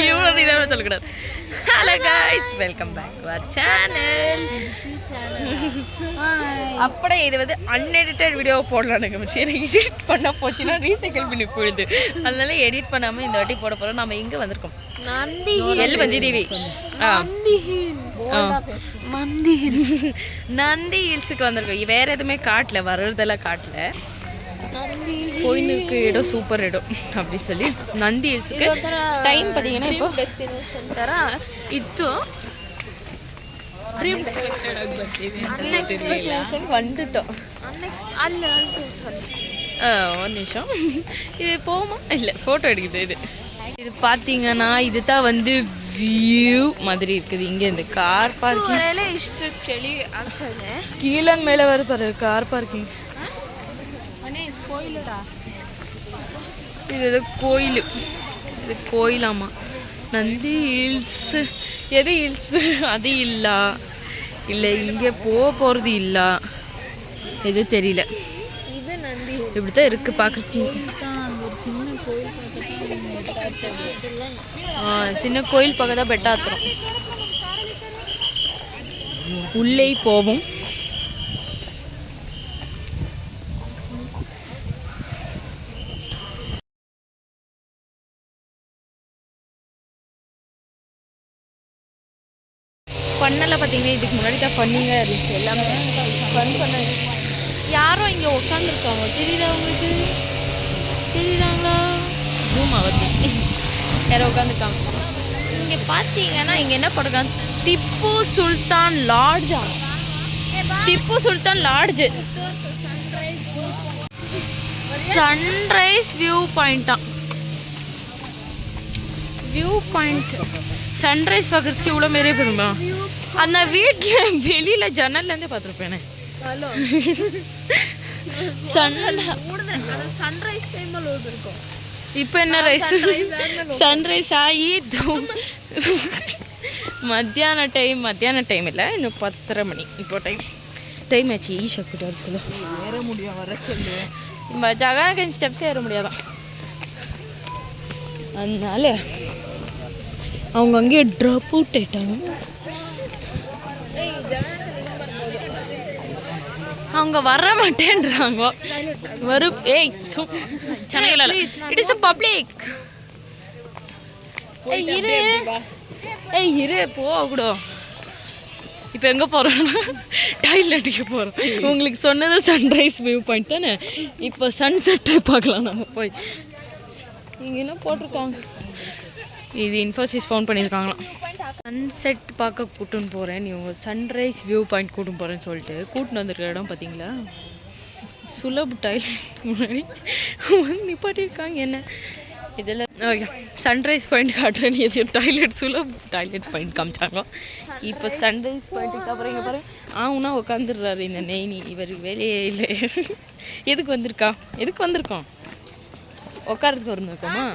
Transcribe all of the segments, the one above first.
இவ்வளோ நீதான் சொல்லக்கூடாது. Hello guys, welcome back to our channel. அப்படியே இது வந்து அன்எடிட்டட் வீடியோ போடலான்னு வச்சு எனக்கு எடிட் பண்ண போச்சுன்னா ரீசைக்கிள் பண்ணி போயிடுது. அதனால எடிட் பண்ணாமல் இந்த வாட்டி போட போகிறோம். நம்ம இங்கே வந்திருக்கோம் நந்தி ஹில்ஸுக்கு வந்திருக்கோம். வேற எதுவுமே காட்டல, வர்றதெல்லாம் காட்டல. கோயிலுக்கு இடம் சூப்பர் இடம் அப்படி சொல்லி நந்தி ஹில்ஸுக்கு டைம் பார்த்தீங்கன்னா இப்போ ಡೆಸ್ಟಿನೇಷನ್ ಥರ ಇತ್ತು. வந்துட்டோம். ஒரு நிமிஷம், இது போமா இல்லை ஃபோட்டோ எடுக்குது. இது பார்த்தீங்கன்னா இதுதான் வந்து வியூ மாதிரி இருக்குது. இங்கே இந்த கார் பார்க்கிங் ಇಷ್ಟು ಚಳಿ ಆಗ್ತದೆ. கீழே மேலே வர பாரு கார் பார்க்கிங். இது கோயில், இது கோயிலாமா. நந்தி ஹில்ஸ் எது ஹில்ஸ் அது இல்லை இங்கே போகிறது இல்லை, எது தெரியல. இப்படி தான் இருக்குது பார்க்குறதுக்கு. சின்ன கோயில் பார்க்க தான் பெட்டாத்துறோம். உள்ளே போவோம். ஃபன்னெல்லாம் பார்த்தீங்கன்னா இதுக்கு முன்னாடி தான் ஃபன்னிங்காக இருந்துச்சு. எல்லாமே ஃபன் பண்ண. யாரும் இங்கே உட்காந்துருக்காங்க தெரியுதா உங்களுக்கு? தெரியுதாங்களா? ஜூம் ஆகுது. யாரும் உட்காந்துருக்காங்க. இங்கே பார்த்தீங்கன்னா இங்கே என்ன போட்டிருக்காங்க, Tipu Sultan லாட்ஜா. Tipu Sultan lodge sunrise view பாயிண்டா. வியூ பாயிண்ட் சன்ரைஸ் பார்க்குறதுக்கு இவ்வளோ மாரியே போடுமா? அந்த வீட்டில் வெளியில் ஜன்னல்லேருந்தே பார்த்துருப்பேனே. இப்போ என்ன ரைஸ் சன்ரைஸ் ஆகி மத்தியான டைம் இல்லை, இன்னும் 10:30 மணி. இப்போ டைம் ஆச்சு. ஈஷா கிட்ட இருக்குல்ல ஏற முடியும், வர சொல்லு. நம்ம ஜகாகன் ஸ்டெப்ஸே ஏற முடியாதான். அதனால அவங்க அங்கேயே ட்ராப் அவுட் ஆயிட்டாங்க. அவங்க வர மாட்டேன்றாங்க. வரும். It is public. இரு போகக்கூட. இப்போ எங்கே போகிறோம்னா டாய்லெட்டுக்கு போகிறோம். உங்களுக்கு சொன்னது சன்ரைஸ் வியூ பாயிண்ட் தானே. இப்போ சன்செட்டு பார்க்கலாம் நம்ம போய். இங்கே என்ன போட்டிருக்காங்க, இது இன்ஃபோசிஸ் ஃபோன் பண்ணியிருக்காங்களாம். சன்செட் பார்க்க கூட்டுன்னு போகிறேன், நீ உங்கள் சன்ரைஸ் வியூ பாயிண்ட் கூட்டுன்னு போகிறேன்னு சொல்லிட்டு கூட்டின்னு வந்திருக்கிற இடம் பார்த்தீங்களா, சுலப் டாய்லெட் முன்னாடி நிப்பாட்டியிருக்காங்க. என்ன இதில் ஓகே சன்ரைஸ் பாயிண்ட் காட்டுறேன்னு எதையும் டாய்லெட் சுலப் டாய்லெட் பாயிண்ட் காமிச்சாங்க. இப்போ சன்ரைஸ் பாயிண்ட்டுக்கு அப்புறம் இங்கே பாரு ஆகுனா உட்காந்துடுறாரு இந்த நெய்னி. இவர் வேலையே இல்லை. எதுக்கு வந்திருக்கோம் உட்காரத்துக்கு வந்திருக்கோமா.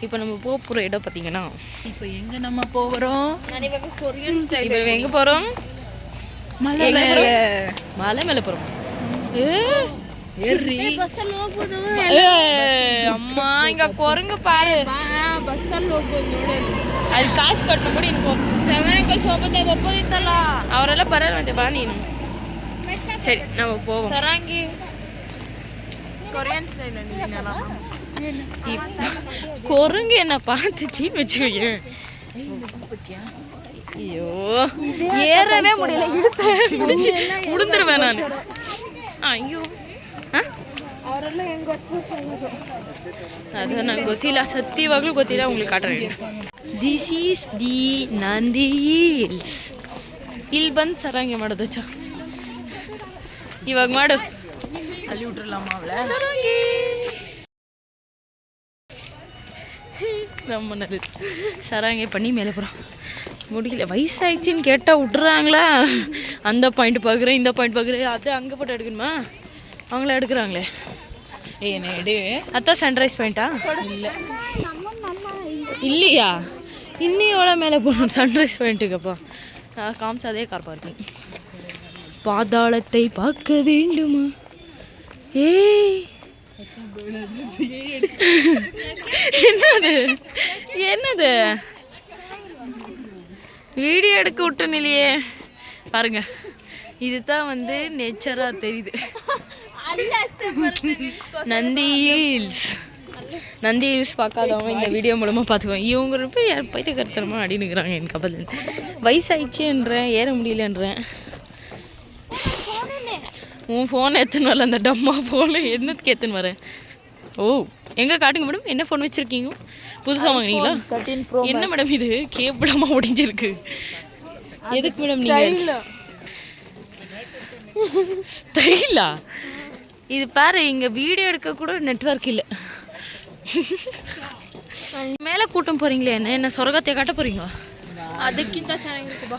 இப்போ நம்ம போகிற இடம் பார்த்தீங்கன்னா, இப்போ எங்கே நம்ம போகிறோம், இப்போ எங்கே போகிறோம், மலை மேலே போகிறோம். அம்மா இங்கே குரங்கு பாரு. அது காசு கட்டணும் கூட எனக்கு அவரெல்லாம் பரவாயில்ல பா. நீ சரி நம்ம போவோம். சராங்கி கொரியன் ஸ்டைல். குரங்கு என்ன பார்த்துச்சின்னு வச்சுக்கோங்க. ஐயோ ஏறவே முடியல, விழுந்துருவேன் நான். ஐயோ ಅದು ನಂಗೆ ಗೊತ್ತಿಲ್ಲ, ಸತ್ಯವಾಗ್ಲೂ ಗೊತ್ತಿಲ್ಲ. உங்களுக்கு ಕಾಟ್ರೇನ್. This is the Nandi Hills. ಇಲ್ಲಿ ಬಂದು ಸರಂಗೆ ಮಾಡೋದು ಚ. ಇವಾಗ ಮಾಡು. ಅಲ್ಲಿ ಉಟ್ರಲ್ಲಮ್ಮ ಅವಳೆ ಸರಂಗಿ. நம்ம நல்லது சராங்கே பண்ணி மேலே போகிறோம். முடியல, வயசாகிடுச்சின்னு கேட்டால் விட்டுறாங்களா? அந்த பாயிண்ட் பார்க்குறேன், இந்த பாயிண்ட் பார்க்குறேன். அது அங்கே போட்டு எடுக்கணுமா? அவங்கள எடுக்கிறாங்களே. அதான் சன்ரைஸ் பாயிண்டா? இல்லையா? இன்னும் எவ்வளோ மேலே போகணும் சன்ரைஸ் பாயிண்ட்டுக்கு? நான் காமிச்சாதே கார் பார்க்கிங். பாதாளத்தை பார்க்க வேண்டுமா? ஏய் என்னது என்னது வீடியோ எடுக்க விட்டுன்னு இல்லையே பாருங்க. இதுதான் வந்து நேச்சராக தெரியுது. நந்தி ஹில்ஸ் பார்க்காதவங்க இந்த வீடியோ மூலமாக பார்த்துக்குவோம். இவங்க ரொம்ப பைத்தியக்காரத்தனமாக அடினுக்கிறாங்க. எனக்கு அப்போ வயசாயிடுச்சுன்றேன், ஏற முடியலன்றேன். உன் ஃபோன் எத்தனை வரல, அந்த டம்மா ஃபோனு என்னத்துக்கு எத்தனை வரேன்? ஓ எங்கே காட்டுங்க மேடம், என்ன ஃபோன் வச்சுருக்கீங்க? புதுசாக வாங்கினீங்களா? என்ன மேடம் இது கேப்பிடாமல் ஒடிஞ்சிருக்கு? எதுக்கு மேடம் நீங்கள் ஸ்டைலா? இது பாரு, இங்கே வீடியோ எடுக்க கூட நெட்வொர்க் இல்லை. மேலே கூட்டம் போகிறீங்களே, என்ன சொர்க்கத்தை காட்ட போகிறீங்க? அதுக்கிட்ட இருக்குப்பா.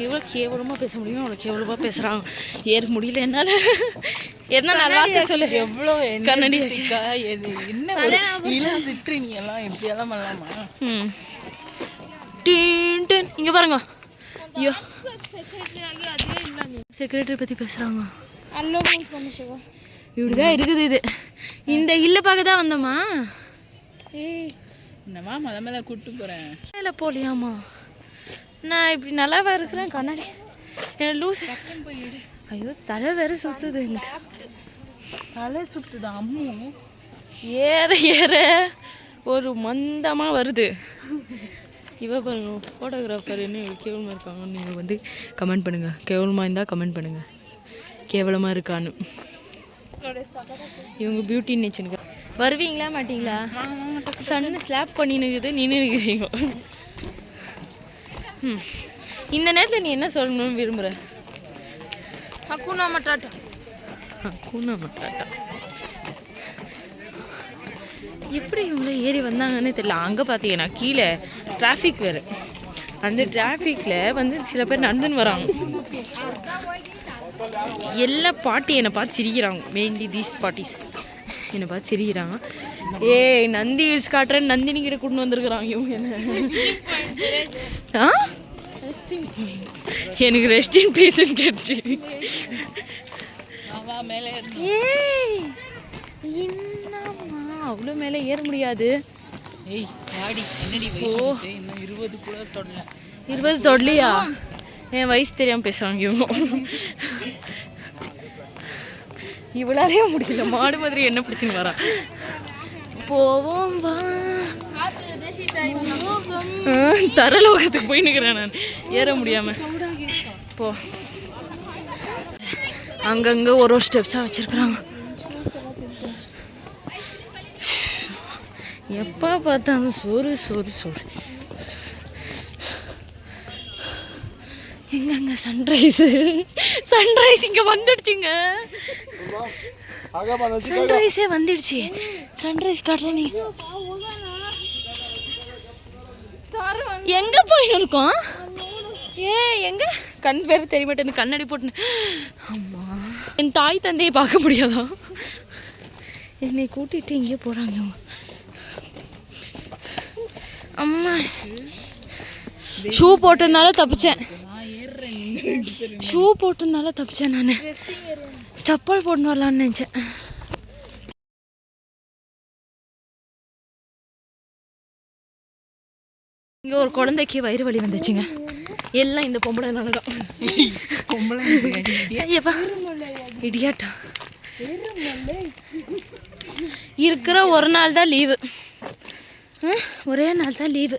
எவ்வளோ கேவலமாக பேச முடியும், அவ்வளோ கேவலமாக பேசுகிறாங்க. ஏற முடியல என்னால். என்ன நல்லா சொல்லு. எவ்வளோ கண்ணடி என்ன திட்டுறீங்கலாம், எப்படியெல்லாம் பண்ணலாமா? இங்கே பாருங்க. ஐயோ செக்ரட்டரி பற்றி பேசுகிறாங்க. இப்படிதான் இருக்குது இது. இந்த ஹில்லை பார்க்க தான் வந்தோமா? என்னம்மா மேலே கூப்பிட்டு போகிறேன். மேலே போகலையாம்மா? நான் இப்படி நல்லாவா இருக்கிறேன்? கண்ணாடி என்ன லூஸ். ஐயோ தலை வேற சுற்றுது. எனக்கு தலை சுற்றுது அம்மு. ஏற ஏற ஒரு மந்தமாக வருது. இவ பாருங்க ஃபோட்டோகிராஃபர் என்ன கேவலமாக இருக்காங்கன்னு நீங்கள் வந்து கமெண்ட் பண்ணுங்கள். கேவலமாக இருந்தால் கமெண்ட் பண்ணுங்கள், கேவலமாக இருக்கான்னு. இவங்க பியூட்டின்னு வச்சுனுங்க. வருவீங்களா மாட்டிங்களா? சன்னு ஸ்லாப் பண்ணினுக்குது, நின்று இருக்கிறீங்க. இந்த நேரத்தில் நீ என்ன சொல்லணும்னு விரும்புகிற? ஹக்கூனா மட்டாட்டா. ஹக்கூனா மட்டாட்டா எப்படி இவங்க ஏறி வந்தாங்கன்னு தெரியல. அங்கே பார்த்தீங்கன்னா கீழே டிராஃபிக் வேறு. அந்த டிராஃபிக்கில் வந்து சில பேர் நடந்துன்னு வராங்க. எல்லா பாட்டி என்னை பார்த்து சிரிக்கிறாங்க. மெயின்லி தீஸ் பாட்டிஸ் என்னை பார்த்து சிரிக்கிறாங்க. ஏய் நந்தி ஹில்ஸ் காட்டுறேன்னு நந்தினி கிட்ட கொண்டு வந்திருக்கிறாங்க இவங்க. என்ன எனக்கு ரெஸ்ட் இன் பீஸ்ன்னு கேட்டுச்சு. ஏய் என்னம்மா அவ்வளோ மேலே ஏற முடியாது. ஏய் வாடி என்னடி வயசு? இன்னும் 20 கூட தொடல. 20 தொடலையா? என் வயசு தெரியாமல் பேசுவாங்க இவங்க. இவ்வளோவே முடியல. மாடு மாதிரி என்ன பிடிச்சின்னு வரா. போவோம் வா தரலோகத்துக்கு போய் நிற்கிறேன் நான், ஏற முடியாமல். போ அங்கங்கே ஒரு ஸ்டெப்ஸாக வச்சுருக்குறாங்க. எப்போ பார்த்தாலும் சோறு சோறு சோறு. எங்கங்க சன்ரைஸு? சன்ரைஸ் இங்கே வந்துடுச்சுங்க. சன்ரைஸே வந்துடுச்சு. சன்ரைஸ் காட்டுறேன். நீ எங்கே போயின்னு இருக்கோம்? ஏ எங்க கண் பேர் தெரிய மாட்டேன். கண்ணாடி போட்டுன்னு. ஆமா என் தாய் தந்தையை பார்க்க முடியாதா? என்னை கூட்டிகிட்டு இங்கே போகிறாங்க. அம்மா ஷூ போட்டதுனால தப்பிச்சேன். ஷூ போட்டதுனால தப்பிச்சேன். நான் செப்பல் போட்டுன்னு வரலான்னு நினச்சேன். இங்கே ஒரு குழந்தைக்கு வயிறு வலி வந்துச்சுங்க. எல்லாம் இந்த பொம்பளைனால தான். இடியாட்டா இருக்கிற ஒரு நாள் தான் லீவு. ஒரே நாள் தான் லீவு.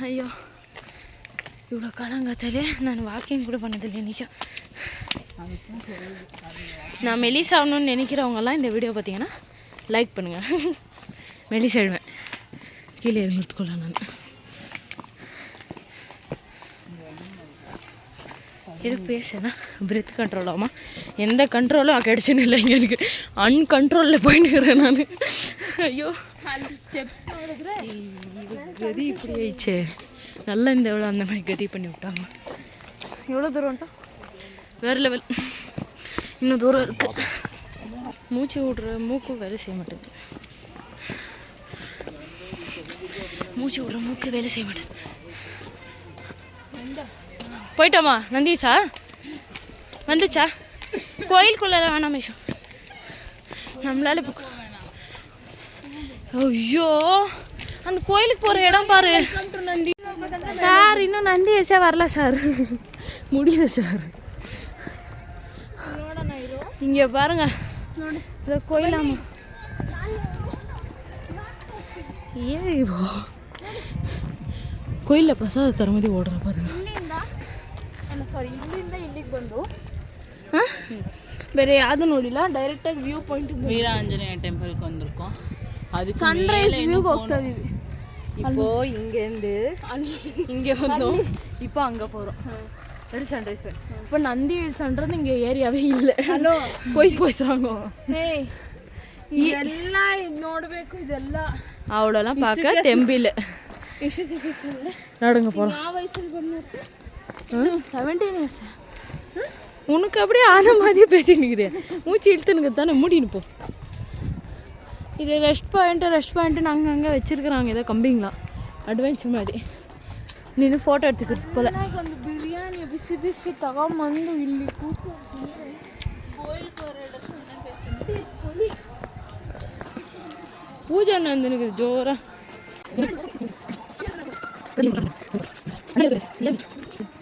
ஐயோ இவ்வளோ காலங்காத்தாலே நான் வாக்கிங் கூட பண்ணதில்லை இன்றைக்கும். நான் மெலிஸ் ஆகணும்னு நினைக்கிறவங்கெல்லாம் இந்த வீடியோ பார்த்தீங்கன்னா லைக் பண்ணுங்கள். மெலிஸ் ஆயிடுவேன் கீழே இறங்குறதுக்குள்ள. நான் எது பேசுனா பிரெத் கண்ட்ரோல் ஆகுமா? எந்த கண்ட்ரோலும் கிடைச்சுன்னு இல்லை இங்கே. எனக்கு அன்கண்ட்ரோலில் போயின்னுக்கிறேன் நான். ஐயோ கதி இப்படி ஆயிடுச்சே. நல்லா இந்த எவ்வளோ அந்த மாதிரி கதி பண்ணி விட்டாங்க. எவ்வளோ தூரம்ட்டா? வேறு லெவல். இன்னும் தூரம் இருக்குது. மூச்சு விடுற மூக்கும் வேலை செய்ய மாட்டேங்குது. மூச்சு விடுற மூக்கு வேலை செய்ய மாட்டேங்குது. போயிட்டோமா நந்தீஸா? வந்துச்சா? கோயிலுக்குள்ள வேணாம் மிஷம் நம்மளால. ஐயோ அந்த கோயிலுக்கு போகிற இடம் பாரு சார். இன்னும் நந்தி ஏசே வரல சார், முடியல சார். இங்கே பாருங்க இந்த கோயிலாமா ಏ ಕೊಯ್ಲ ಪ್ರಸಾದ ತರಮದಿ ಓಡ್ರ பாருங்க. ಸಾರಿ, ಇಲ್ಲಿಂದ ಇಲ್ಲಿಗೆ ಬಂದು ಬೇರೆ ಯಾವುದು ನೋಡಿಲ್ಲ, ಡೈರೆಕ್ಟಾಗಿ ವ್ಯೂ ಪಾಯಿಂಟಿಗೆ ವೀರ ಆಂಜನೇಯ ಟೆಂಪಲ್ಗೆ ಬಂದಿರ್ಕೋ. ಅದು ಸನ್ರೈಸ್ ವ್ಯೂಗೆ ಹೋಗ್ತಾ ಇದೀವಿ. இப்போ இங்கேருந்து இங்கே வந்தோம், இப்போ அங்கே போகிறோம். Ready sunrise. இப்போ நந்தி ஹில்ஸ்ன்றது இங்கே ஏரியாவே இல்லை. ಹಲೋ போய்ச்சாங்க. ஏய் ಇದೆಲ್ಲ ನೋಡಬೇಕು, ಇದೆಲ್ಲ அவளெல்லாம் பார்க்க தெம்பில்லை. நடுங்க போகிறோம். 17 இயர்ஸ். உனக்கு அப்படியே ஆன மாதிரியே பேசினுக்குது, மூச்சு இழுத்துனுக்கு தானே. மூடின்னு போ. இது ரெஸ்ட் பாயிண்ட்டு நாங்கள் அங்கே வச்சுருக்குறாங்க. ஏதோ கம்பிங்களா அட்வென்ச்சர் மாதிரி. ನೀನು ಫೋಟೋ எடுத்துக்கிறது போல. ಒಂದು ಬಿರಿಯಾನಿ ಬಿಸಿ ಬಿಸಿ ತಗೊಂಬಂದು ಇಲ್ಲಿ ಕೂತ್ಕೊಂಡು பூஜை நடந்துனுக்குது ஜோரா.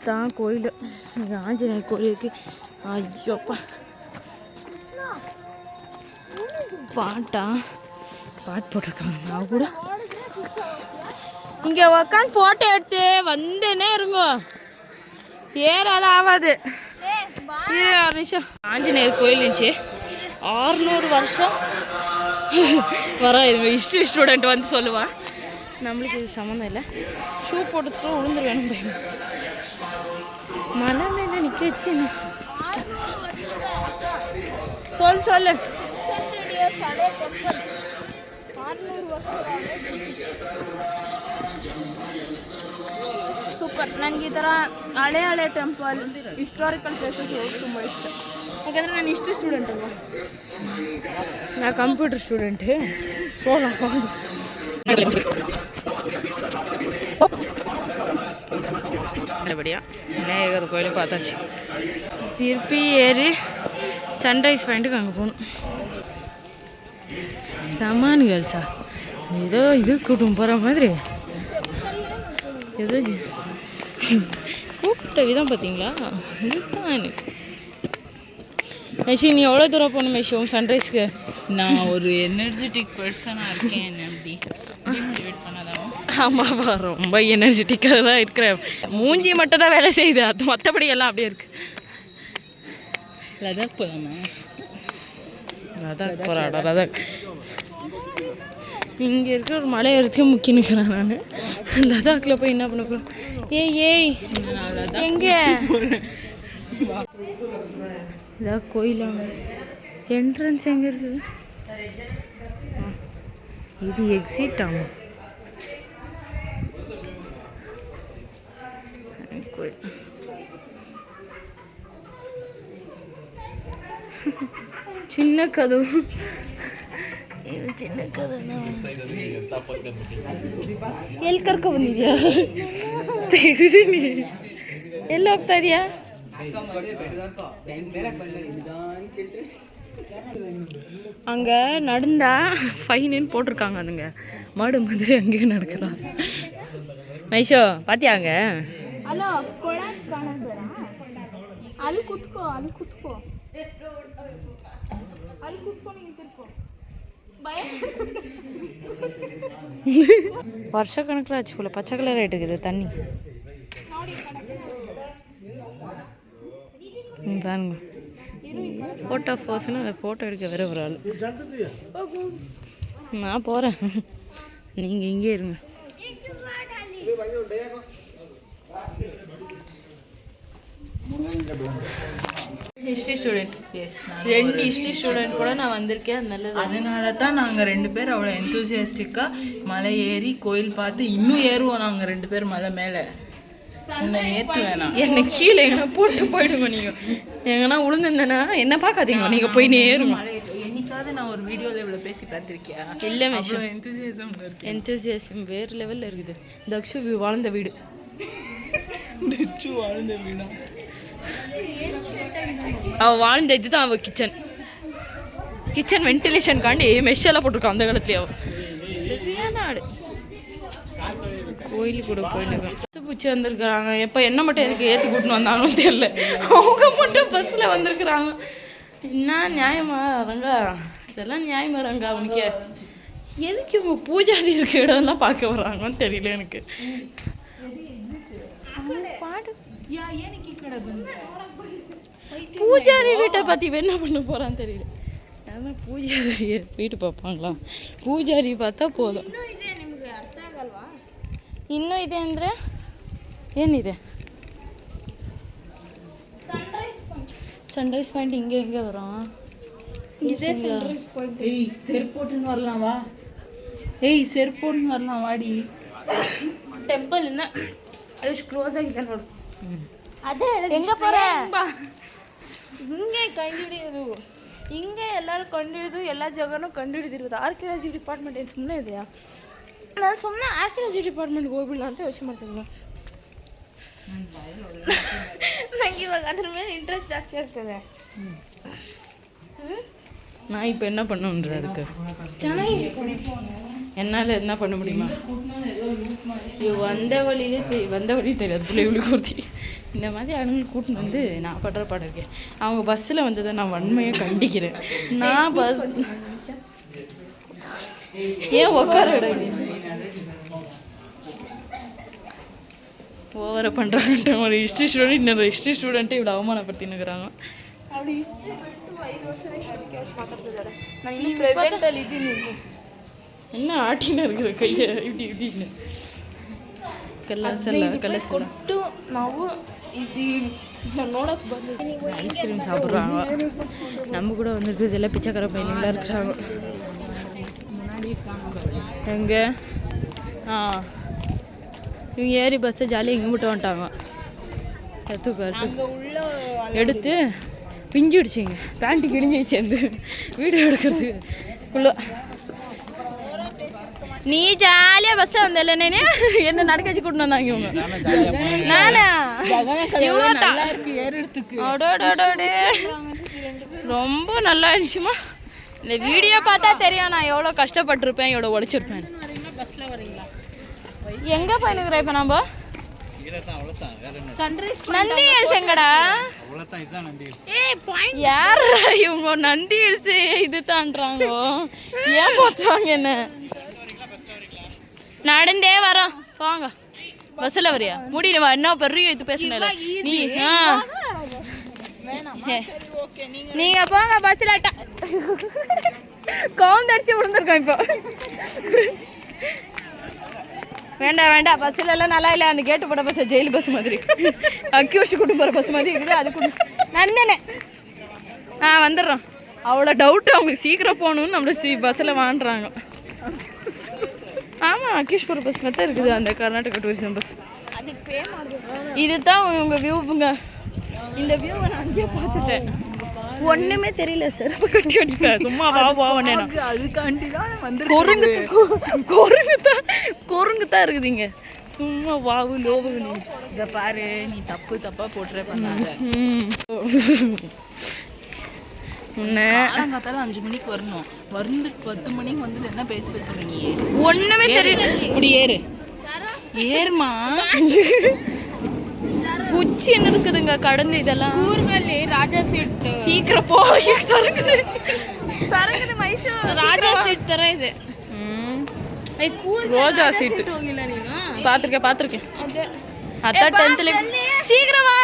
தான் கோயில், ஆஞ்சநேயர் கோயிலுக்கு. ஐயோப்பா பாட்டு போட்டிருக்காங்க. நான் கூட இங்கே உக்காந்து ஃபோட்டோ எடுத்து வந்தேனே இருங்கோ, ஏறாத ஆகாது. நிமிஷம். ஆஞ்சநேயர் கோயில் இருந்துச்சு, 600 வருஷம் வர ஹிஸ்ட்ரி ஸ்டூடெண்ட் வந்து சொல்லுவான். நம்மளுக்கு இது சம்மந்தம் இல்லை. ஷூ போட்டதுக்குள்ள உளுந்துரு வேணும் பயம். மலை மேலே நிற்க வச்சு என்ன சொல்லு. ಸೂಪರ್. ನನಗೆ ಈ ಥರ ಹಳೆ ಟೆಂಪಲ್, ಹಿಸ್ಟಾರಿಕಲ್ ಪ್ಲೇಸಸ್ ಹೋಗಿ ತುಂಬ ಇಷ್ಟ. ಯಾಕಂದರೆ ನಾನು ಹಿಸ್ಟ್ರಿ ಸ್ಟೂಡೆಂಟ್ ಅಲ್ವಾ, ನಾ ಕಂಪ್ಯೂಟರ್ ಸ್ಟೂಡೆಂಟ್. நல்லபடியா விநாயகர் கோயிலும் பார்த்தாச்சு. திருப்பி ஏறி சன்ரைஸ் பாயிண்ட்டுக்கு அங்கே போகணும். சமானுகள் சார், ஏதோ இது கூட்டம் போகிற மாதிரி. ஏதோ கூப்பிட்ட விதம் பார்த்தீங்களா, இதுதான் எனக்கு. மெஷி நீ எவ்வளோ தூரம் போகணும் மெஷி சன்ரைஸ்க்கு? நான் ஒரு எனர்ஜெட்டிக் பர்சனாக இருக்கேன். அப்படி மோட்டிவேட் பண்ணாதான். ஆமாப்பா, ரொம்ப எனர்ஜெட்டிக்காக தான் இருக்கிறேன். மூஞ்சி மட்டும் தான் வேலை செய்யுது, அது மற்றபடி எல்லாம் அப்படியே இருக்கு. லதாக் போகலாமா? லதாக் போகிறாடா? லதாக் இங்கே இருக்கிற ஒரு மலை ஏறதுக்கு முக்கிய நிற்கிறேன் நான். லதாக்கில் போய் என்ன பண்ண போகிறேன்? ஏய் எங்கே இதான் கோயிலாங்க. என்ட்ரன்ஸ் எங்கே இருக்குது? இது எக்ஸிட் ஆமாம். கோயில் சின்ன கதவு. ಇದು ಚಿನ್ನ ಕದನ. ಎಲ್ಲಿ ಕರ್ಕೊ ಬಂದಿದ್ಯಾ? ತೆಗೆದಿದ್ದೀನಿ. ಎಲ್ಲಿ ಹೋಗ್ತಾ ಇದೆಯಾ? அங்கே நடந்தா ஃபைனுன்னு போட்டிருக்காங்க. அதுங்க மாடு மாதிரி அங்கேயும் நடக்கலாம். மைஷோ பாத்தியாங்க? ಹಲೋ ಕೊಳಕ್ ಕಾಣಬೇಡ, ಅಲ್ಲಿ ಕೂತ್ಕೋ ನಿಂಗೆ ತಿರ್ಕೋ. வருஷ கணக்கில் ஆச்சு போல. பச்சை கலர் ஆகிட்டுக்குது தண்ணி. பாருங்க, ஃபோட்டோ போஸ்ன்னு அந்த ஃபோட்டோ எடுக்க வேற ஒரு ஆள். நான் போகிறேன், நீங்கள் இங்கே இருங்க. History student. Yes, 2 history student கூட நான் வந்திருக்கேன். அதனால தான் நாங்கள் 2 பேர் அவ்வளோ எந்தூசியாஸ்டிக்காக மலை ஏறி கோயில் பார்த்து இன்னும் ஏறுவோம். நாங்கள் 2 பேர் மலை மேலே. உன்னை ஏற்று வேணாம், என்னை கீழே எங்கன்னா போட்டு போயிடுங்க. நீங்கள் எங்கன்னா உளுந்துருந்தேன்னா என்ன பார்க்காதீங்க, நீங்கள் போய் நேருங்க. என்னைக்காவது நான் ஒரு வீடியோவில் இவ்வளோ பேசி பார்த்துருக்கியா? இல்லை மெஷோ, எந்தூசியாசம் வேறு லெவலில் இருக்குது. தக்ஷு வாழ்ந்த வீடு. வாழ்ந்த வீடா? அவள் வாழ்ந்த இது தான். அவள் கிச்சன் வென்டிலேஷன் காண்டி மெஷ் எல்லாம் போட்டிருக்கான் அந்த காலத்துலேயே. அவள் சரியான ஆடு. கோயிலுக்கு கூட போயிட்டு பூச்சி வந்திருக்கிறாங்க. எப்போ என்ன மட்டும் எதுக்கு ஏற்றி கூட்டின்னு வந்தாங்கன்னு தெரியல. அவங்க மட்டும் பஸ்ஸில் வந்திருக்கிறாங்க. என்ன நியாயமா ரங்கா? இதெல்லாம் நியாயமா ரங்கா? அவனுக்கு எதுக்கு இவங்க பூஜாரி இருக்க இடம்லாம் பார்க்க வர்றாங்கன்னு தெரியல எனக்கு. பூஜாரி வீட்டை பற்றி என்ன பண்ண போகிறான்னு தெரியல. அதான் பூஜாரியை வீட்டு பார்ப்பாங்களா? பூஜாரி பார்த்தா போதும். ಇನ್ನೂ ಇದೆ ಅಂದರೆ ಏನಿದೆ? சன்ரைஸ் பாயிண்ட் இங்கே எங்கே வரும்? இதே சன்ரைஸ் பாயிண்ட். ஏய் செருப்போட்டுன்னு வரலாம் வா. ஏய் செருப்போட்டுன்னு வரலாம் வாடி. ಟೆಂಪಲ್ ಇನ್ನ ಎಷ್ಟು ಕ್ಲೋಸ್ ಆಗಿದೆ ನೋಡು. ಅದೇ ಹೆಂಗೆ ಬರ ಹಿಂಗೆ ಕಂಡುಹಿಡಿಯೋದು. ಹಿಂಗೆ ಎಲ್ಲರೂ ಕಂಡುಹಿಡಿದು ಎಲ್ಲ ಜಾಗನೂ ಕಂಡುಹಿಡಿದಿರೋದು. ಆರ್ಕಿಯಾಲಜಿ ಡಿಪಾರ್ಟ್ಮೆಂಟ್ ಏನು ಸುಮ್ಮನೆ ಇದೆಯಾ? ನಾನು ಸುಮ್ಮನೆ ಆರ್ಕಿಯಾಲಜಿ ಡಿಪಾರ್ಟ್ಮೆಂಟ್ಗೆ ಹೋಗ್ಬಿಡಲ್ಲ ಅಂತ ಯೋಚನೆ ಮಾಡ್ತಿದ್ದೆ. ನಂಗೆ ಇವಾಗ ಅದ್ರ ಮೇಲೆ ಇಂಟ್ರೆಸ್ಟ್ ಜಾಸ್ತಿ ಆಗ್ತದೆ. நான் இப்போ என்ன பண்ணுன்ற அதுக்கு என்னால் என்ன பண்ண முடியுமா? வந்த வழி தெரியாது பிள்ளைகளுக்கு ஊர்த்தி. இந்த மாதிரி ஆளுங்களுக்கு கூட்டின்னு வந்து நான் படுற பாடம் இருக்கேன். அவங்க பஸ்ஸில் வந்ததை நான் வன்மையாக கண்டிக்கிறேன். நான் ஏன் உட்கார விட ஓவரை பண்ணுறாங்கன்ட்டு ஒரு ஹிஸ்ட்ரி ஸ்டூடெண்ட் இன்னொரு ஹிஸ்ட்ரி ஸ்டூடெண்ட்டே இவ்வளோ அவமானப்படுத்தினுக்கிறாங்க. அப்படி என்ன ஆட்டின்னு இருக்கிற கையை இப்படி இப்படின்னு ಕೊಟ್ಟು ನಾವು ನೋಡೋಕೆ ಬಂದು ஐஸ்கிரீம் சாப்பிட்றாங்க. நம்ம கூட வந்துட்டு இதெல்லாம் பிச்சைக்கார பையனுங்களாம் இருக்கிறாங்க. எங்கே இவங்க ஏறி பஸ்ஸை ஜாலியாக இங்கே விட்டு வந்துட்டாங்க. எடுத்து பிஞ்சிடுச்சிங்க. பேண்ட்டு கிழிஞ்சிச்சு அந்த வீடியோ எடுக்கிறதுக்குள்ள. நீ ஜாலியாக பஸ்ஸில் வந்தல என்ன நடக்க வச்சு கூட்டின்னு வந்தாங்க இவங்க. நானா ரொம்ப நல்லா இருந்துச்சுமா. இந்த வீடியோ பார்த்தா தெரியும் நான் எவ்வளோ கஷ்டப்பட்டிருப்பேன், எவ்வளோ உழைச்சிருப்பேன். எங்கே போயிருக்கிறேன் இப்போ நம்ம? நந்தி ஹில்ஸ் எங்கடா? யார் இவங்க நந்தி ஹில்ஸ் இது தான்றாங்க? ஏன் போச்சுறாங்க என்ன? நடந்தே வரோம் போங்க. பஸ்ஸில் வரியா? முடியல என்ன பெரிய இது பேசுன நீ. நீங்க போங்க பஸ்ஸில். கவுந்தடிச்சு விழுந்துருக்கோம் இப்போ. வேண்டாம் பஸ்ஸில் எல்லாம் நல்லா இல்லை. அந்த கேட்டு போட பஸ் ஜெயில் பஸ் மாதிரி அக்யூஸ்ட் கூட்டு போகிற பஸ் மாதிரி இருக்குது. அது கூட நடந்தேனே வந்துடுறோம். அவ்வளோ டவுட்டு அவங்களுக்கு சீக்கிரம் போகணுன்னு நம்மளை பஸ்ஸில் வாண்டுறாங்க. ஆமாம் அக்யூஸ்ட் போகிற பஸ் மாதிரி தான் இருக்குது அந்த கர்நாடகா டூரிசம் பஸ். இதுதான் உங்கள் வியூவுங்க. இந்த வியூவை நான் அங்கேயே பார்த்துட்டேன். ஒன்றுமே தெரியல சார். கட்டி அடிப்பேன் சும்மா வாவனே. அதுக்காண்டி தான் வந்து கொருங்கு தான் இருக்குதுங்க. சும்மா வாவு லோவு. இதை பாரு நீ தப்பாக போட்டுறே பண்ணாத. காலங்காத்தால 5 மணிக்கு வரணும். வந்து 10 மணிக்கு வந்து என்ன பேசுற நீ? ஒன்றுமே தெரியல. இப்படி ஏறுமா உச்சி என்ன இருக்குதுங்க கடந்து இதெல்லாம் கூர்கல்லி ராஜா சீட். சீக்கிரம் போ. சரங்குது மைசூர் ராஜா சீட் தர இது. ரோஜா சீட் பார்த்துருக்கேன். அதான் 10th சீக்கிரம் வா.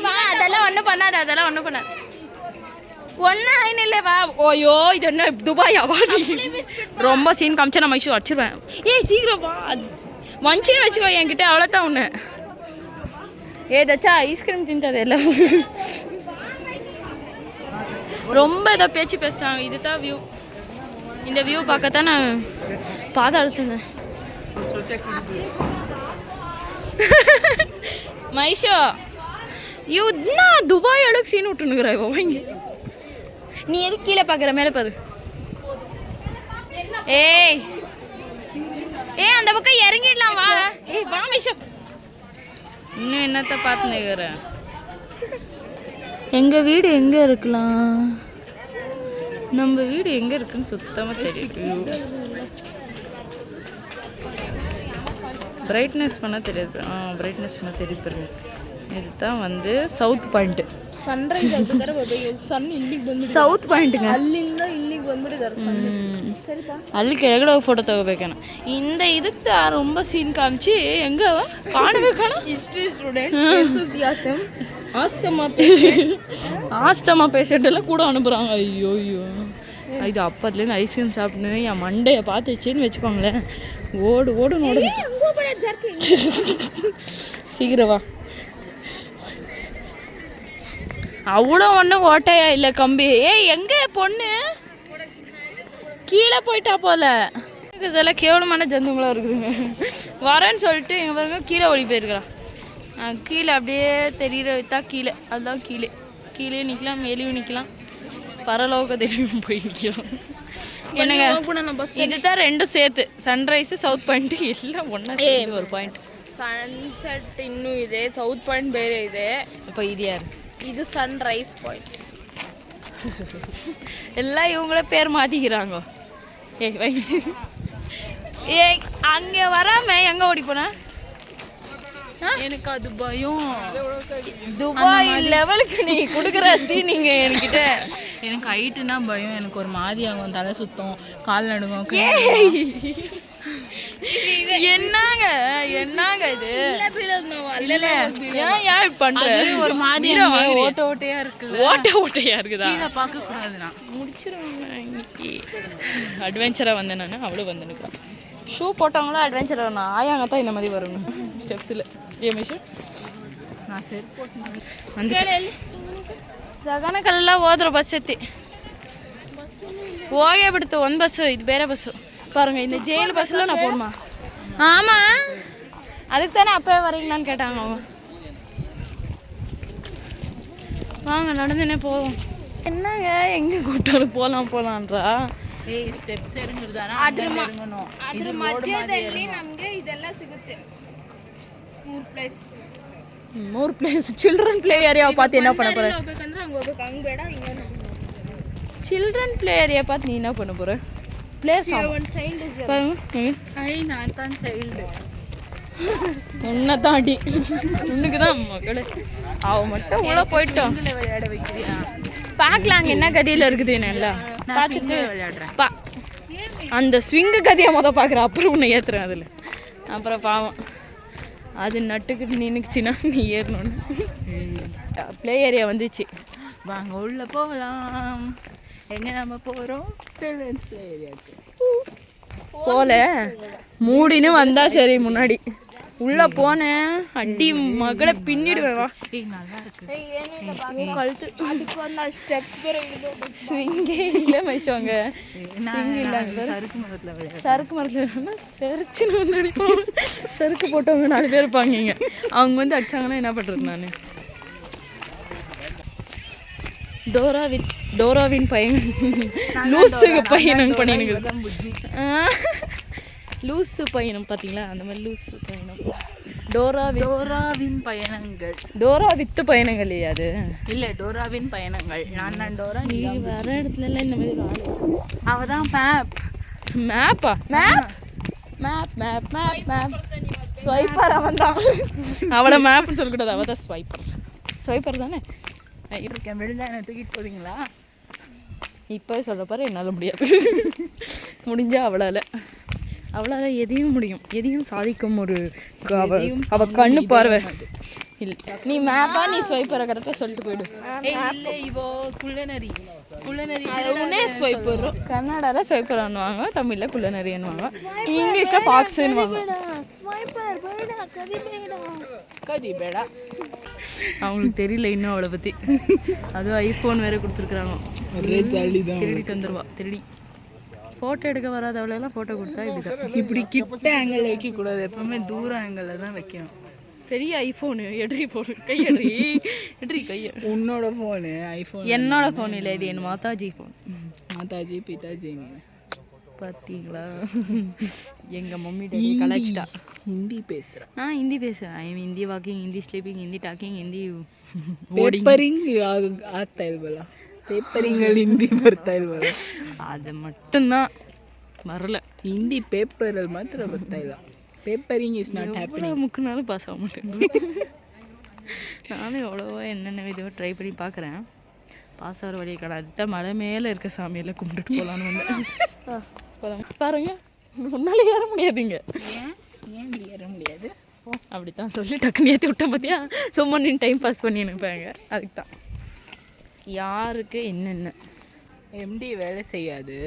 வா அதெல்லாம் ஒன்றும் பண்ணாத. ஒன்றும் ஆயின் இல்லை வா. ஓயோ இது என்ன துபாயா? வா ரொம்ப சீன் காமிச்சா நான் மைசூர் அடிச்சிருவேன். சீக்கிரம் வா. வஞ்சின்னு வச்சுக்கோ என்கிட்ட அவ்வளோதான் ஒன்று. ஏதாச்சும் ஐஸ்கிரீம் தின்றது எல்லாம் ரொம்ப ஏதோ பேச்சு பேசுகிறாங்க. இதுதான் வியூ. இந்த வியூ பார்க்கத்தான் நான் பாதாளத்துங்க. மைஷோ இவனா துபாய் அளவுக்கு சீன் விட்டுனுக்குறா இங்கே. நீ எதுக்கு கீழே பார்க்குற? மேலே பாரு. ஏய் அந்த பக்கம் இறங்கிடலாம் வா. வா மைஷோ. இன்னும் என்னத்தை பார்த்துன்னு எங்கள் வீடு எங்கே இருக்கலாம்? நம்ம வீடு எங்கே இருக்குன்னு சுத்தமாக தெரியும். பிரைட்னஸ் பண்ணால் தெரியாது. பிரைட்னஸ் பண்ணால் தெரியுது பாருங்க. இதுதான் வந்து சவுத் பாயிண்ட்டு. ಸನ್ರೈಸ್ ಆಗ್ಬೇಕಾದ್ರೆ ಸನ್ ಇಲ್ಲಿಗೆ ಬಂದ್ಬಿಟ್ಟು ಸೌತ್ ಪಾಯಿಂಟ್ಗೆ ಅಲ್ಲಿಂದ ಇಲ್ಲಿಗೆ ಬಂದ್ಬಿಟ್ಟಿದ್ದಾರೆ ಸನ್. ಸರಿಪಾ ಅಲ್ಲಿ ಕೆಳಗಡೆ ಹೋಗಿ ಫೋಟೋ ತಗೋಬೇಕೇನ. ಇಂದ ಇದಕ್ಕೆ ரொம்ப ಸೀನ್ ಕಾಮಿಸಿ ಹೆಂಗ ಕಾಣಬೇಕಣ. History student enthusiasm asthma patient எல்லாம் கூட அனுப்புகிறாங்க. ஐயோ ஐயோ, இது அப்பத்துலேருந்து ஐஸ்கிரீம் சாப்பிட்டு என் மண்டையை பார்த்துச்சின்னு வச்சுக்கோங்களேன். ஓடு ஓடுன்னு ஓடு. சீக்கிரம் வா. அவ்வளோ ஒன்றும் ஓட்டையா இல்லை கம்பி. ஏய் எங்கே பொண்ணு கீழே போயிட்டா போல. இதெல்லாம் கேவலமான ஜந்துங்களாக இருக்குதுங்க. வரேன்னு சொல்லிட்டு எங்கள் பாருங்க கீழே ஓடி போயிருக்கிறான். கீழே அப்படியே தெரியுறதா கீழே. அதுதான் கீழே. கீழே நிற்கலாம், மேலேயும் நிற்கலாம், பரலோகத்திலையும் போய் நிற்கலாம். என்னங்க இதுதான் ரெண்டும் சேர்த்து சன்ரைஸு சவுத் பாயிண்ட்டு எல்லாம் ஒன்றா ஒரு பாயிண்ட். ಸನ್ಸೆಟ್ ಇನ್ನೂ ಇದೆ, ಸೌತ್ ಪಾಯಿಂಟ್ ಬೇರೆ ಇದೆ. இப்போ இது யார்? ಇದು ಸನ್ರೈಸ್ ಪಾಯಿಂಟ್. எல்லாம் இவங்கள பேர் மாற்றிக்கிறாங்க. ஏய் வாங்கி ஏய் அங்கே வராமல் எங்கே ஓடி போனா? எனக்கு அது பயம். துபாய் லெவலுக்கு நீ கொடுக்குற சீனிங்க என்கிட்ட. எனக்கு ஹைட்டுனா பயம். எனக்கு ஒரு மாதிரி ஆகும், தலை சுத்தம், கால் நடுங்கும். என்னங்க என்னங்க இது? ஏன் பண்ற? ஒரு மாதிரி ஓட்ட ஓட்டையா இருக்கு. ஓட்ட ஓட்டையா இருக்குதா? கீழே பார்க்க கூடாதுண்ணா. முடிச்சிருவாங்க. இன்னைக்கு அட்வென்ச்சராக வந்தேன் நான். அவளும் வந்து நிற்கிறான். ஷூ போட்டவங்களும் அட்வென்ச்சராக வரணும். ஆயாங்க தான் இந்த மாதிரி வரணும் ஸ்டெப்ஸில். ஏமிஷு நான் செட் போட்டு வந்து ಸಗಣಕಲ್ಲ ಹೋದ್ರು ಬಸ್ ಎತ್ತಿ ಹೋಗೇ ಬಿಡ್ತು. ಒಂದು ಬಸ್ಸು, ಇದು ಬೇರೆ ಬಸ್ಸು பாருங்க. இந்த ஜெயில் பஸ்ஸில் நான் போகணுமா? ஆமாம், அதுக்கு தானே அப்போவே வரீங்களான்னு கேட்டாங்க அவங்க. வாங்க நடந்துனே போவோம். என்னங்க எங்கே கூட்டாலும் போகலான்றா? ಏಯ್ ಸ್ಟೆಪ್ಸ್ ಇರಂಗಿರ್ದಾನ ಅದ್ರ ಮಧ್ಯದಲ್ಲಿ ನಮಗೆ ಇದೆಲ್ಲ ಸಿಗುತ್ತೆ. ಮೂರು ಪ್ಲೇಸ್ ಚಿಲ್ಡ್ರನ್ ಪ್ಲೇ ಏರಿಯಾ பார்த்து என்ன பண்ண போற? ಹೋಗ್ಬೇಕಂದ್ರೆ ಹಂಗೆ ಹೋಗ್ಬೇಕು, ಹಂಗೆ ಬೇಡ ಹಿಂಗೆ. ಚಿಲ್ಡ್ರನ್ ಪ್ಲೇ ஏரியா பார்த்து நீ என்ன பண்ண போற? பிளேஸ் ಒಂದು ಚೈಲ್ಡ್ நான் தான் சைல்டு. உன்னை தாண்டி உன்னுக்கு தான் மகளே. அவ மட்டும் உள்ள போயிட்டோம். விளையாட வைக்கிறியா? பார்க்கலாம் அங்கே என்ன கதையில் இருக்குது. எல்லாம் பார்த்துட்டு விளையாடுறேன். அந்த ஸ்விங்கு கதையை பார்க்குறேன். அப்புறம் உன்னை ஏற்றுறேன் அதில். அப்புறம் பாவம் அது நட்டுக்கிட்டு நின்றுச்சுன்னா நீ ஏறணுன்னு. ப்ளே ஏரியா வந்துச்சு. வாங்க உள்ள போகலாம். எங்கே நம்ம போகிறோம்? சில்ட்ரன்ஸ் ப்ளே ஏரியாவுக்கு போல மூடின்னு வந்தா சரி. முன்னாடி உள்ள போனேன் அடி மகளை பின்னிடுவேன். வா. நல்லா இருக்கு. கழுத்து ಅದಕ್ಕೆ ಒಂದು ಸ್ಟೆಪ್ಸ್ ಬೇರೆ ಇದೆ. ஸ்விங்கே இல்லை மைச்சோங்க. ஸ்விங் இல்லை. சறுக்கு மரத்தில் விளையாடு. சறுக்கு மரத்தில் செரிச்சுன்னு வந்து அடிப்போம். சறுக்கு போட்டவங்க 4 பேர் இருப்பாங்க இங்கே. அவங்க வந்து அடிச்சாங்கன்னா என்ன பண்ணுறது? நான் டோராவின் பையன் லூஸுக்கு பயணம் பண்ணினுங்க. லூஸு பயணம் பார்த்தீங்களா? அந்த மாதிரி லூஸு பயணம். டோராவின் பயணங்கள். டோரா வித்து பயணங்கள் இல்லையா அது? இல்லை, டோராவின் பயணங்கள். நான் டோரா. நீ வர இடத்துல எல்லாம் இந்த மாதிரி ஆளு. அவள் தான் மேப். மேப்பா? Map map map map map swiper. அவன் தான். அவளை மேப்னு சொல்லக்கூடாது, அவள் தான் ஸ்வைப்பர். ஸ்வைப்பர் தானே இருக்கேன். வெளியில் என்ன தூக்கிட்டு போகிறீங்களா? இப்போ சொல்ல பாரு, என்னால் முடியாது. முடிஞ்சா அவளால் எதையும் முடியும், எதையும் சாதிக்கும் ஒரு அவள் கண்ணு பார்வை. இல்லை நீ மேப்பா நீ ஸ்வைப்பரை கரெக்டாக சொல்லிட்டு போயிடு. இல்லை இவோ குள்ளநரி. ஸ்வைப்பர் கன்னடாவில் ஸ்வைப்பர் பண்ணுவாங்க, தமிழில் குள்ளநரின்னுவாங்க, இங்கிலீஷில் ஃபாக்ஸுன்னுவாங்க. கதிபேடா. அவங்களுக்கு தெரியல இன்னும் அவளை பற்றி. அதுவும் ஐஃபோன் வேறு கொடுத்துருக்குறாங்க. திருடிட்டு வந்துடுவா. திருடி ஃபோட்டோ எடுக்க வராத அவளெல்லாம் ஃபோட்டோ கொடுத்தா இப்படிதான். இப்படி கிட்ட ஆங்கிள் வைக்கக்கூடாது, எப்பவுமே தூர ஆங்கிளில் தான் வைக்கணும். பெரிய ஐஃபோனு எட்ரி ஃபோனு எட்ரி கையை. உன்னோட ஃபோனு ஐஃபோன். என்னோட ஃபோன் இல்லை, இது என் மாதாஜி ஃபோன். மாதாஜி பிதாஜி பார்த்தீங்களா? எங்கள் மம்மி டேடி கலாச்சிட்டா. ஹிந்தி பேசுகிறேன். நான் ஹிந்தி பேசுவேன். I am Hindi walking, Hindi sleeping, Hindi talking, Hindi papering ஆத்தா இல்லா பேப்பரிங்கள் ஹிந்தி ಬರ್ತಾ ಇಲ್ವಲ್ಲ, அது மட்டும்தான் வரல. ಹಿಂದಿ ಪೇಪರಲ್ಲಿ ಮಾತ್ರ ಬರ್ತಾ ಇಲ್ಲ. பேப்பரிங் இஸ் நாட் எவ்வளோ முக்குனாலும் பாஸ் ஆக மாட்டேன். நானும் எவ்வளவோ என்னென்ன இதுவோ ட்ரை பண்ணி பார்க்குறேன், பாஸ் ஆகிற வழியே கிடையாது. தான் மலை மேலே இருக்க சாமியெல்லாம் கும்பிட்டுட்டு போகலான்னு வந்தேன். பாருங்க, முன்னாலே ஏற முடியாதுங்க. ஏன் ஏற முடியாது? அப்படி தான் சொல்லி டக்குன்னு ஏற்றி விட்டேன் பார்த்தியா. சும்மா நின்று டைம் பாஸ் பண்ணி அனுப்பாங்க. அதுக்கு தான் யாருக்கு என்னென்ன. எம்டி வேலை செய்யாது,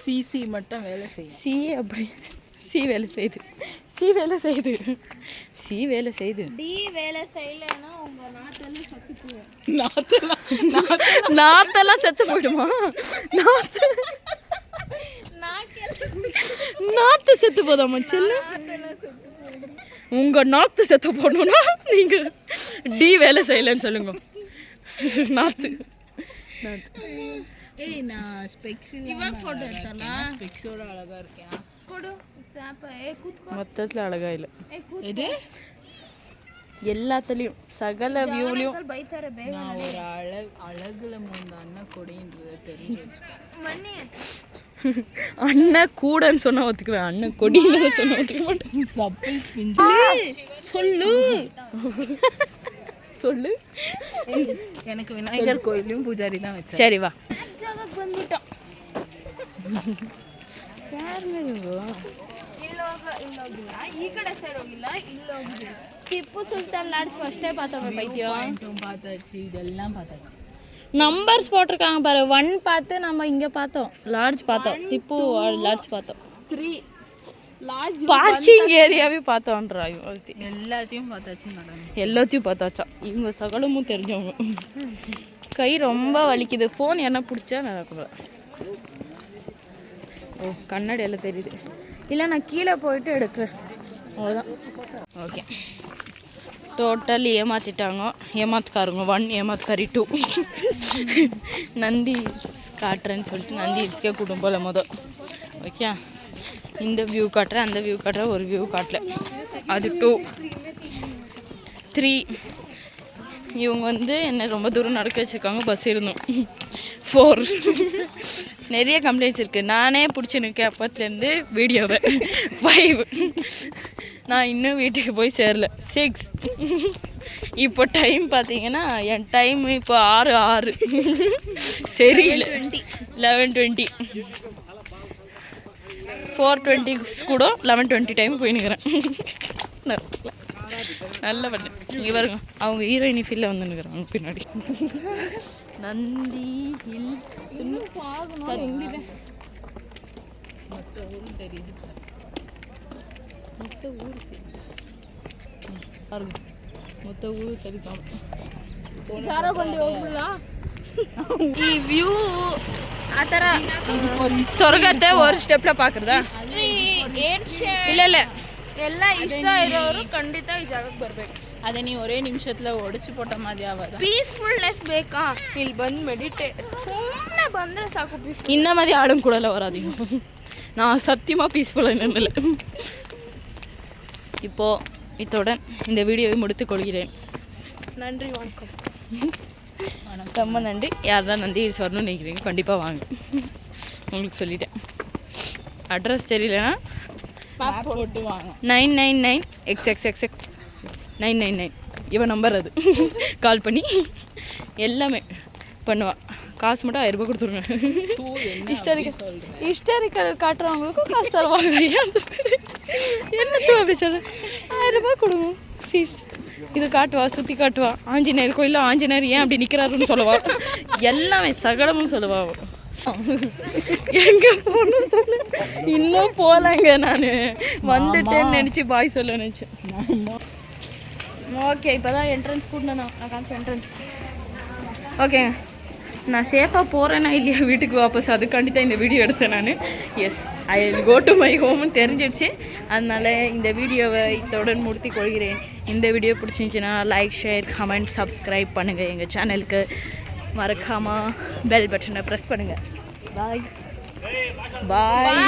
சிசி மட்டும் வேலை செய்யும். சி அப்படி சி வேலை செய்யுது, சி வேலை செய்யுது, சி வேலை செய்யுது. டி வேலை செய்யலைன்னா உங்கள் நாத்தெல்லாம் சத்து போகும். நாத்தெல்லாம் செத்து போயிடுமா? நாத்து செத்து போதாமா செல்ல? உங்க நாத்து செத்து போடணும்னா நீங்க டி வேலை செய்யலன்னு சொல்லுங்க. நாத்து ஏய், நான் ஸ்பெக்ஸ் இவன் ஃபோட்டோ எடுத்தலாம். ஸ்பெக்ஸோட அழகா இருக்கேன். கொடு சாப்ப. கூத்துக்கோ. மொத்தத்தில் அழகா இல்லை. எது? எல்லாத்துலேயும் சகல வியூலையும் பைத்தார பேக. நான் ஒரு அழகுல மூந்த அண்ணன் கொடின்றதை தெரிஞ்சு வச்சுக்கேன். மண்ணி அண்ணன் கூடன்னு சொன்னா ஒத்துக்குவேன், அண்ணன் கொடின்னு சொன்னா ஒத்துக்க மாட்டேன். சப்பல் பிஞ்சு சொல்லு சொல்லு. எனக்கு விநாயகர் கோயிலையும் பூஜாரி தான் வச்சேன். சரி வா. ಜಾಗಕ್ಕೆ ಬಂದ್ಬಿಟ್ಟು ಇಲ್ಲೋಗಿಲ್ಲ, ಈ ಕಡೆ ಸೈಡ್ ಹೋಗಿಲ್ಲ, ಇಲ್ಲೋಗಿಲ್ಲ. ಟಿಪ್ಪು ಸುಲ್ತಾನ್ ಲಾಡ್ಜ್ ಫಸ್ಟೇ பார்த்தோமே பைத்தியம். பார்த்தாச்சு, இதெல்லாம் பார்த்தாச்சு. நம்பர்ஸ் போட்டிருக்காங்க பாரு. 1 பார்த்து நம்ம இங்கே பார்த்தோம், லாட்ஜ் பார்த்தோம், திப்பு லாட்ஜ் பார்த்தோம், 3 லாட்ஜ் பார்க்கிங் ஏரியாவே பார்த்தோன்றா. எல்லாத்தையும் பார்த்தாச்சு மேடம். எல்லாத்தையும் பார்த்தாச்சா? இவங்க சகலமும் தெரிஞ்சவங்க. கை ரொம்ப வலிக்குது. ஃபோன் என்ன பிடிச்சா நடக்குது. ஓ, கண்ணாடி எல்லாம் தெரியுது. இல்லை, நான் கீழே போயிட்டு எடுக்கிறேன், அவ்வளோதான். ஓகே, டோட்டல் ஏமாற்றிட்டாங்க. ஏமாத்துக்காருங்க 1, ஏமாத்துக்காரி 2. நந்தி காட்டுறேன்னு சொல்லிட்டு நந்தி ஹில்ஸ்க்கே கூட்டும் போல மொதல். ஓகே, இந்த வியூ காட்டுறேன், அந்த வியூ காட்டுறேன், ஒரு வியூ காட்டல. அது 2, 3. இவங்க வந்து என்ன ரொம்ப தூரம் நடக்க வச்சுருக்காங்க, பஸ் இருந்தோம். 4. நிறைய கம்ப்ளைண்ட்ஸ் இருக்குது. நானே பிடிச்சிருக்கேன் அப்பத்துலேருந்து வீடியோவை. 5. நான் இன்னும் வீட்டுக்கு போய் சேரல. 6. இப்போ டைம் பார்த்தீங்கன்னா என் டைம் இப்போ 6 சரியில்லை. 11:20 4:20 கூட 11:20 டைம் போயின்னுக்கிறேன். நல்ல பண்ணு. இங்கே பாருங்க, அவங்க ஹீரோயினி ஃபீல்டில் வந்துன்னுக்குறாங்க பின்னாடி. நந்தி ஹில்ஸ் சரி. மொத்த ஊரும் தெரியுது. மொத்த ஊர் தெரியுது பாருங்க, மொத்த ஊர் தெரியுதாம். ಜಾರಬಂಡಿ ಹೋಗ್ಬಿಡಲ್ಲ. ಈ ವ್ಯೂ ಆ ಥರ ಸ್ವರ್ಗத்தை ஒரு ಸ್ಟೆಪ್ல பார்க்குறதಾ? ಇಲ್ಲ ಇಲ್ಲ, ಎಲ್ಲ ಇಷ್ಟ ಇರೋರು ಖಂಡಿತ ಈ ಜಾಗಕ್ಕೆ ಬರಬೇಕು. அதை நீ ஒரே நிமிஷத்துல உடைச்சு போட்ட மாதிரி ஆகாது. ಪೀಸ್ಫುಲ್ನೆಸ್ ಬೇಕಾ? ಇಲ್ಲಿ ಬಂದು ಮೆಡಿಟೇಟ್ ಸುಮ್ಮನೆ ಬಂದರೆ ಸಾಕು. ಪೀಸ್ಫುಲ್ இந்த மாதிரி ஆளும் கூட வராதீங்க. நான் சத்தியமாக பீஸ்ஃபுல்லாக இருந்ததில்லை. இப்போது இத்துடன் இந்த வீடியோவை முடித்துக் கொள்கிறேன். நன்றி, வணக்கம். ரொம்ப நன்றி. யாரெல்லாம் நந்தி ஹில்ஸ் வரணும்னு நினைக்கிறீங்க, கண்டிப்பாக வாங்க. உங்களுக்கு சொல்லிட்டேன். அட்ரஸ் தெரியலனா போட்டு வாங்க. 999 XXXX 999 இவன் நம்பர். அது கால் பண்ணி எல்லாமே பண்ணுவான். காசு மட்டும் 1000 ரூபாய் கொடுத்துருங்க. ஹிஸ்டாரிக்கல் காட்டுறவங்களுக்கும் காசு தருவாங்க. என்னத்துவா அப்படி சொல்ல? 1000 ரூபாய் கொடுங்க ஃபீஸ். இது காட்டுவா, சுற்றி காட்டுவா, ஆஞ்சநேயர் கோயிலில் ஆஞ்சநேயர் ஏன் அப்படி நிற்கிறாருன்னு சொல்லுவா. எல்லாமே சகலமும் சொல்லுவா. எங்கே போகணும் சொல்லு. இன்னும் போகலங்க, நான் வந்துட்டேன்னு நினச்சி பாய் சொல்ல நினச்சேன். ஓகே, இப்போ தான் என்ட்ரன்ஸ் கூட்டினேன். நான் காமிச்சேன் என்ட்ரன்ஸ். ஓகேங்க, நான் சேஃபாக போகிறேன்னா இல்லையா வீட்டுக்கு வாபஸ், அதுக்காண்டி தான் இந்த வீடியோ எடுத்தேன் நான். Yes, I will go to my ஹோம்னு தெரிஞ்சிடுச்சு. அதனால் இந்த வீடியோவை இத்துடன் முடித்து கொள்கிறேன். இந்த வீடியோ பிடிச்சிருந்துச்சின்னா லைக், ஷேர், கமெண்ட், சப்ஸ்கிரைப் பண்ணுங்கள். எங்கள் சேனலுக்கு மறக்காமல் பெல் பட்டனை ப்ரெஸ் பண்ணுங்கள். பாய் பாய்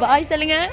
பாய் சொல்லுங்கள்.